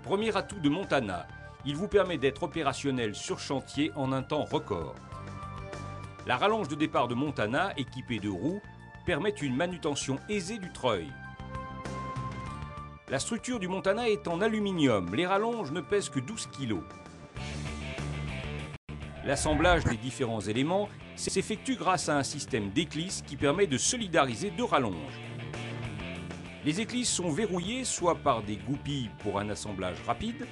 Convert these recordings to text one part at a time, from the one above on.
Premier atout de Montana, il vous permet d'être opérationnel sur chantier en un temps record. La rallonge de départ de Montana, équipée de roues, permet une manutention aisée du treuil. La structure du Montana est en aluminium, les rallonges ne pèsent que 12 kg. L'assemblage des différents éléments s'effectue grâce à un système d'éclisses qui permet de solidariser deux rallonges. Les éclisses sont verrouillées soit par des goupilles pour un assemblage rapide,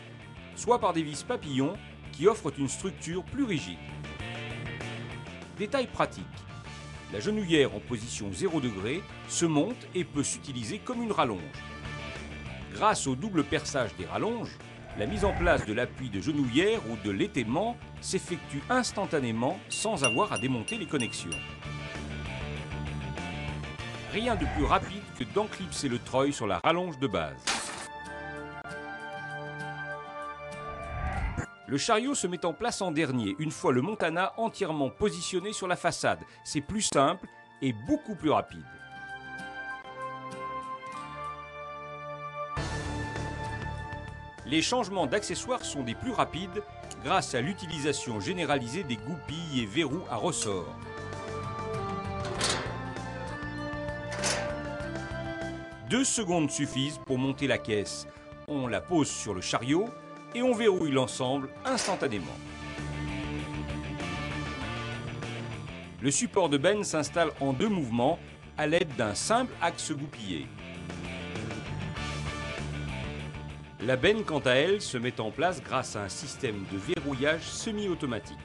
soit par des vis papillons qui offrent une structure plus rigide. Détail pratique, la genouillère en position 0 degré se monte et peut s'utiliser comme une rallonge. Grâce au double perçage des rallonges, la mise en place de l'appui de genouillère ou de l'étaiement s'effectue instantanément sans avoir à démonter les connexions. Rien de plus rapide que d'enclipser le treuil sur la rallonge de base. Le chariot se met en place en dernier, une fois le Montana entièrement positionné sur la façade. C'est plus simple et beaucoup plus rapide. Les changements d'accessoires sont des plus rapides grâce à l'utilisation généralisée des goupilles et verrous à ressort. Deux secondes suffisent pour monter la caisse. On la pose sur le chariot et on verrouille l'ensemble instantanément. Le support de benne s'installe en deux mouvements à l'aide d'un simple axe goupillé. La benne, quant à elle, se met en place grâce à un système de verrouillage semi-automatique.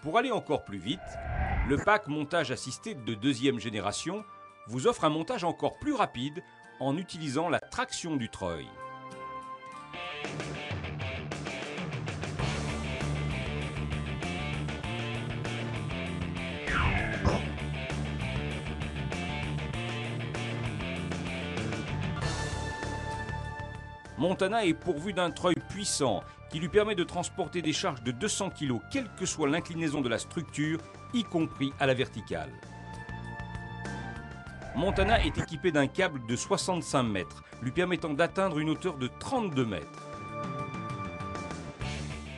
Pour aller encore plus vite, le pack montage assisté de deuxième génération vous offre un montage encore plus rapide en utilisant la traction du treuil. Montana est pourvu d'un treuil puissant qui lui permet de transporter des charges de 200 kg, quelle que soit l'inclinaison de la structure, y compris à la verticale. Montana est équipé d'un câble de 65 mètres, lui permettant d'atteindre une hauteur de 32 mètres.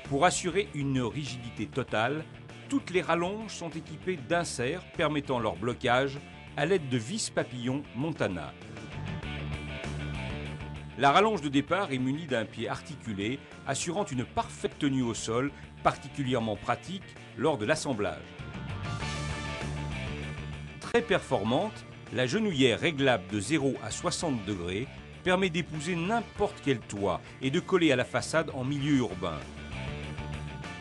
Pour assurer une rigidité totale, toutes les rallonges sont équipées d'inserts permettant leur blocage à l'aide de vis papillons Montana. La rallonge de départ est munie d'un pied articulé, assurant une parfaite tenue au sol, particulièrement pratique lors de l'assemblage. Très performante, la genouillère réglable de 0 à 60 degrés permet d'épouser n'importe quel toit et de coller à la façade en milieu urbain.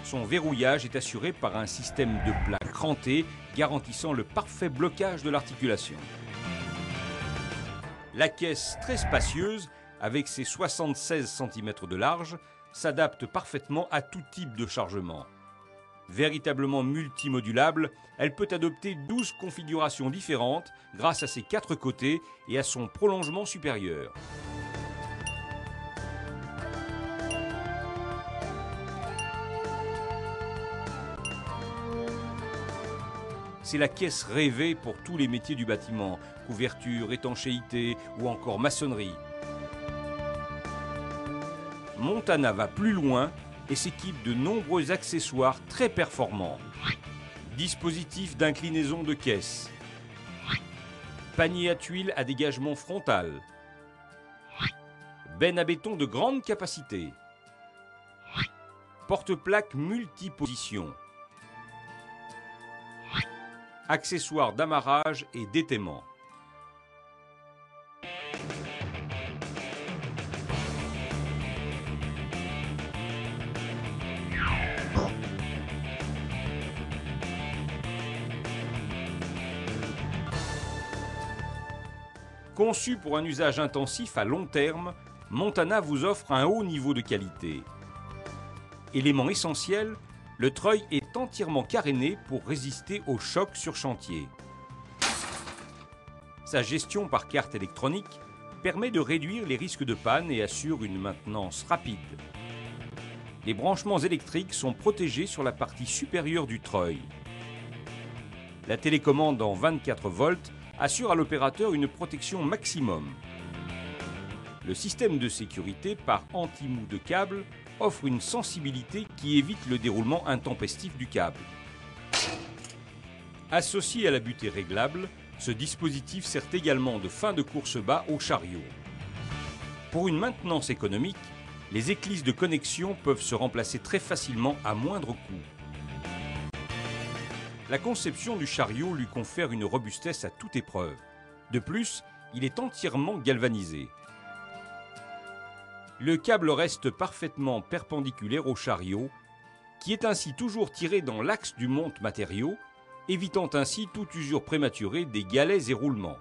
Son verrouillage est assuré par un système de plaques crantées garantissant le parfait blocage de l'articulation. La caisse très spacieuse, avec ses 76 cm de large, s'adapte parfaitement à tout type de chargement. Véritablement multimodulable, elle peut adopter 12 configurations différentes grâce à ses 4 côtés et à son prolongement supérieur. C'est la caisse rêvée pour tous les métiers du bâtiment, couverture, étanchéité ou encore maçonnerie. Montana va plus loin et s'équipe de nombreux accessoires très performants. Dispositif d'inclinaison de caisse, panier à tuiles à dégagement frontal, benne à béton de grande capacité, porte-plaques multiposition, accessoires d'amarrage et d'étaiement. Conçu pour un usage intensif à long terme, Montana vous offre un haut niveau de qualité. Élément essentiel, le treuil est entièrement caréné pour résister aux chocs sur chantier. Sa gestion par carte électronique permet de réduire les risques de panne et assure une maintenance rapide. Les branchements électriques sont protégés sur la partie supérieure du treuil. La télécommande en 24 volts assure à l'opérateur une protection maximum. Le système de sécurité par anti-mou de câble offre une sensibilité qui évite le déroulement intempestif du câble. Associé à la butée réglable, ce dispositif sert également de fin de course bas au chariot. Pour une maintenance économique, les éclisses de connexion peuvent se remplacer très facilement à moindre coût. La conception du chariot lui confère une robustesse à toute épreuve. De plus, il est entièrement galvanisé. Le câble reste parfaitement perpendiculaire au chariot, qui est ainsi toujours tiré dans l'axe du monte-matériau, évitant ainsi toute usure prématurée des galets et roulements.